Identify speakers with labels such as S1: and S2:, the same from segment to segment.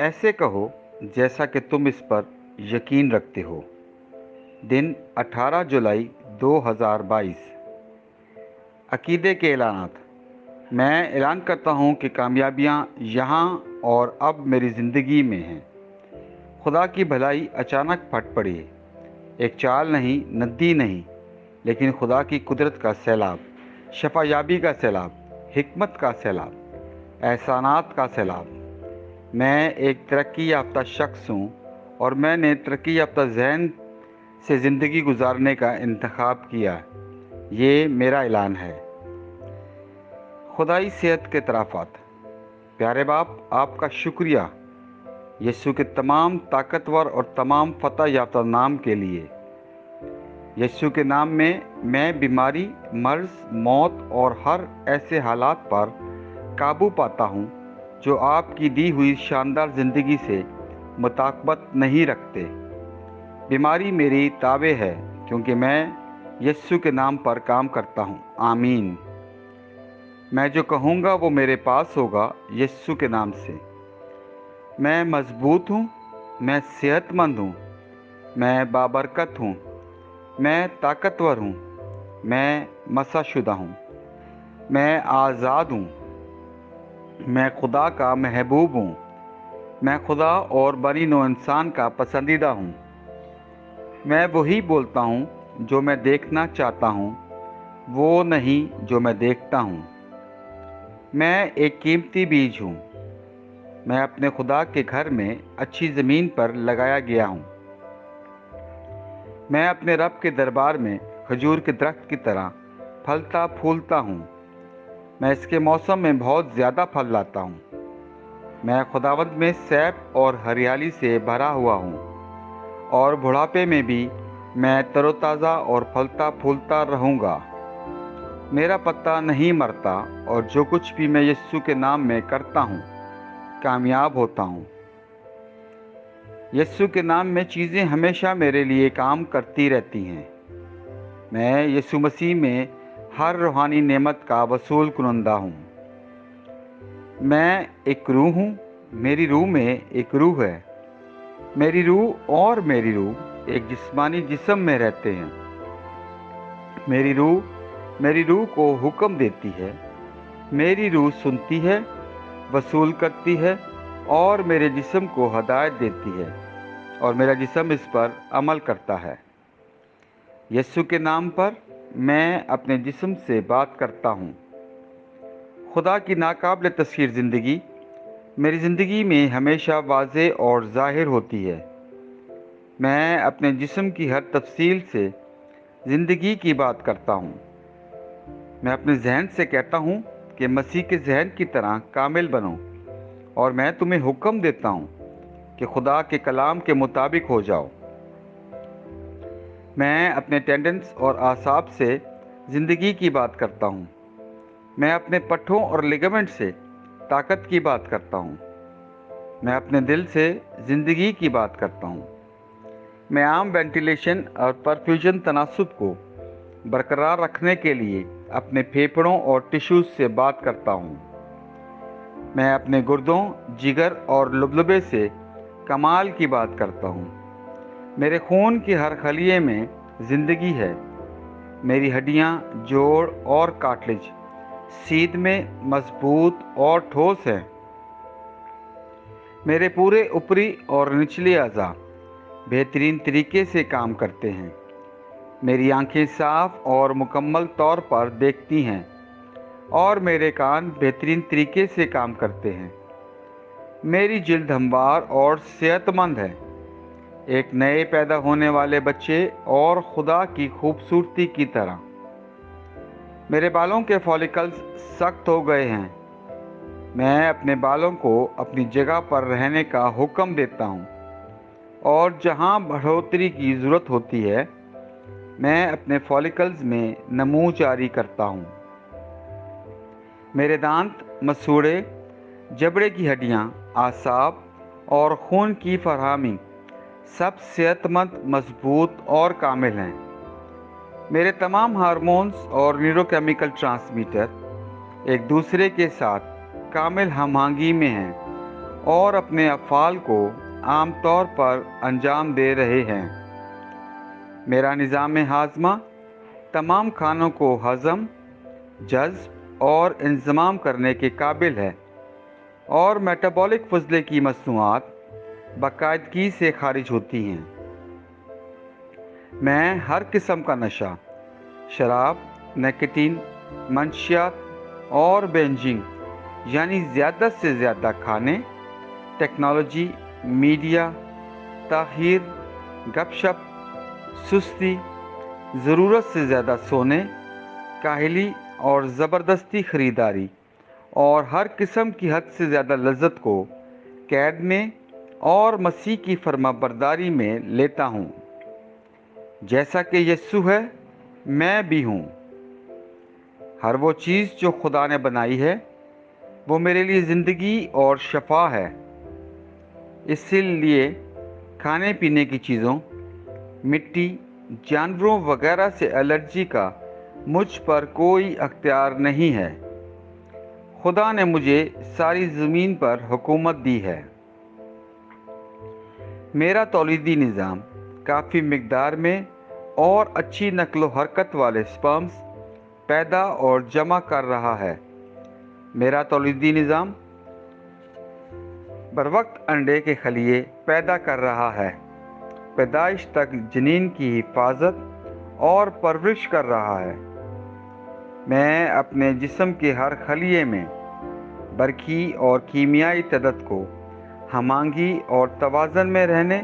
S1: ऐसे कहो जैसा कि तुम इस पर यकीन रखते हो। दिन 18 जुलाई 2022। अकीदे के ऐलानात। मैं ऐलान करता हूँ कि कामयाबियाँ यहाँ और अब मेरी ज़िंदगी में हैं। खुदा की भलाई अचानक फट पड़ी। एक चाल नहीं, नदी नहीं, लेकिन खुदा की कुदरत का सैलाब, शफायाबी का सैलाब, हिकमत का सैलाब, एहसानात का सैलाब। मैं एक तरक्की याफ्ता शख्स हूँ और मैंने तरक्की याफ्ता ज़हन से ज़िंदगी गुजारने का इंतखाब किया। ये मेरा ऐलान है। खुदाई सेहत के तराफ़ात। प्यारे बाप, आपका शुक्रिया यीशु के तमाम ताकतवर और तमाम फ़तह याफ्ता नाम के लिए। यीशु के नाम में मैं बीमारी, मर्ज़, मौत और हर ऐसे हालात पर काबू पाता हूँ जो आपकी दी हुई शानदार ज़िंदगी से मुताबिकत नहीं रखते। बीमारी मेरी ताबे है क्योंकि मैं यीशु के नाम पर काम करता हूँ। आमीन। मैं जो कहूँगा वो मेरे पास होगा यीशु के नाम से। मैं मजबूत हूँ, मैं सेहतमंद हूँ, मैं बाबरकत हूँ, मैं ताकतवर हूँ, मैं मसाशुदा हूँ, मैं आज़ाद हूँ, मैं खुदा का महबूब हूँ, मैं खुदा और बनी नौ इंसान का पसंदीदा हूँ। मैं वही बोलता हूँ जो मैं देखना चाहता हूँ, वो नहीं जो मैं देखता हूँ। मैं एक कीमती बीज हूँ। मैं अपने खुदा के घर में अच्छी ज़मीन पर लगाया गया हूँ। मैं अपने रब के दरबार में खजूर के दरख्त की तरह फलता फूलता हूँ। मैं इसके मौसम में बहुत ज़्यादा फल लाता हूँ। मैं खुदावंद में सैफ और हरियाली से भरा हुआ हूँ और बुढ़ापे में भी मैं तरोताज़ा और फलता फूलता रहूँगा। मेरा पत्ता नहीं मरता और जो कुछ भी मैं यीशु के नाम में करता हूँ कामयाब होता हूँ। यीशु के नाम में चीज़ें हमेशा मेरे लिए काम करती रहती हैं। मैं यीशु मसीह में हर रूहानी नेमत का वसूल कुनंदा हूँ। मैं एक रूह हूँ, मेरी रूह में एक रूह है। मेरी रूह और मेरी रूह एक जिस्मानी जिस्म में रहते हैं। मेरी रूह को हुक्म देती है। मेरी रूह सुनती है, वसूल करती है और मेरे जिस्म को हदायत देती है और मेरा जिस्म इस पर अमल करता है। यीशु के नाम पर मैं अपने जिस्म से बात करता हूँ। खुदा की नाकाबिल तस्खीर ज़िंदगी मेरी ज़िंदगी में हमेशा वाज़े और ज़ाहिर होती है। मैं अपने जिस्म की हर तफसील से ज़िंदगी की बात करता हूँ। मैं अपने जहन से कहता हूँ कि मसीह के जहन की तरह कामिल बनो और मैं तुम्हें हुक्म देता हूँ कि खुदा के कलाम के मुताबिक हो जाओ। मैं अपने टेंडेंस और आसाब से ज़िंदगी की बात करता हूँ। मैं अपने पट्ठों और लिगामेंट से ताकत की बात करता हूँ। मैं अपने दिल से ज़िंदगी की बात करता हूँ। मैं आम वेंटिलेशन और परफ्यूजन तनासुब को बरकरार रखने के लिए अपने फेफड़ों और टिश्यूज़ से बात करता हूँ। मैं अपने गुर्दों, जिगर और लुबलुबे से कमाल की बात करता हूँ। मेरे खून की हर खलिए में ज़िंदगी है। मेरी हड्डियाँ, जोड़ और कार्टिलेज सीध में मजबूत और ठोस हैं। मेरे पूरे ऊपरी और निचले अज़ा बेहतरीन तरीके से काम करते हैं। मेरी आंखें साफ और मुकम्मल तौर पर देखती हैं और मेरे कान बेहतरीन तरीके से काम करते हैं। मेरी जिल्द हमवार और सेहतमंद है, एक नए पैदा होने वाले बच्चे और खुदा की खूबसूरती की तरह। मेरे बालों के फॉलिकल्स सख्त हो गए हैं। मैं अपने बालों को अपनी जगह पर रहने का हुक्म देता हूँ और जहाँ बढ़ोतरी की ज़रूरत होती है मैं अपने फॉलिकल्स में नमू जारी करता हूँ। मेरे दांत, मसूड़े, जबड़े की हड्डियाँ, आसाब और खून की फरहमी सब सेहतमंद, मजबूत और कामिल हैं। मेरे तमाम हार्मोन्स और न्यूरोकेमिकल ट्रांसमीटर एक दूसरे के साथ कामिल हम आहंगी में हैं اور اپنے افعال کو عام طور پر انجام دے رہے ہیں۔ میرا نظام ہاضمہ تمام کھانوں کو ہضم، جذب اور انضمام کرنے کے قابل ہے، اور میٹابولک فضلے کی مصنوعات باقاعدگی سے خارج ہوتی ہیں۔ میں ہر قسم کا نشہ، شراب، نکوٹین، منشیات اور بینجنگ یعنی زیادہ سے زیادہ کھانے، ٹیکنالوجی، میڈیا، تاخیر، گپ شپ، سستی، ضرورت سے زیادہ سونے، کاہلی اور زبردستی خریداری اور ہر قسم کی حد سے زیادہ لذت کو قید میں اور مسیح کی فرما برداری میں لیتا ہوں۔ جیسا کہ یسوع ہے، میں بھی ہوں۔ ہر وہ چیز جو خدا نے بنائی ہے وہ میرے لیے زندگی اور شفا ہے۔ اسی لیے کھانے پینے کی چیزوں، مٹی، جانوروں وغیرہ سے الرجی کا مجھ پر کوئی اختیار نہیں ہے۔ خدا نے مجھے ساری زمین پر حکومت دی ہے۔ میرا تولیدی نظام کافی مقدار میں اور اچھی نقل و حرکت والے سپرمز پیدا اور جمع کر رہا ہے۔ میرا تولیدی نظام بروقت انڈے کے خلیے پیدا کر رہا ہے، پیدائش تک جنین کی حفاظت اور پرورش کر رہا ہے۔ میں اپنے جسم کے ہر خلیے میں برقی اور کیمیائی تعدد کو ہم آہنگی اور توازن میں رہنے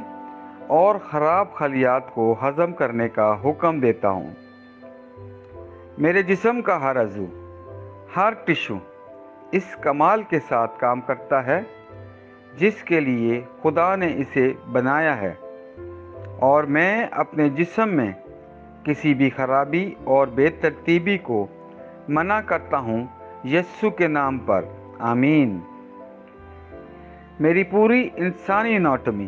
S1: اور خراب خلیات کو ہضم کرنے کا حکم دیتا ہوں۔ میرے جسم کا ہر عضو، ہر ٹشو اس کمال کے ساتھ کام کرتا ہے جس کے لیے خدا نے اسے بنایا ہے، اور میں اپنے جسم میں کسی بھی خرابی اور بے ترتیبی کو منع کرتا ہوں یسوع کے نام پر، آمین۔ میری پوری انسانی اناٹمی،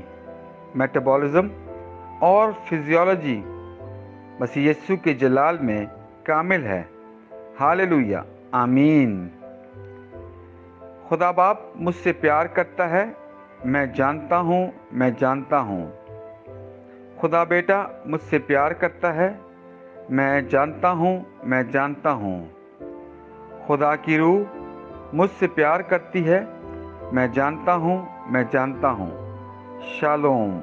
S1: میٹابولزم اور فزیولوجی مسیح یسوع کے جلال میں کامل ہے، ہاللویہ، آمین۔ خدا باپ مجھ سے پیار کرتا ہے، میں جانتا ہوں، میں جانتا ہوں۔ خدا بیٹا مجھ سے پیار کرتا ہے، میں جانتا ہوں، میں جانتا ہوں۔ خدا کی روح مجھ سے پیار کرتی ہے، میں جانتا ہوں، میں جانتا ہوں۔ شالوم۔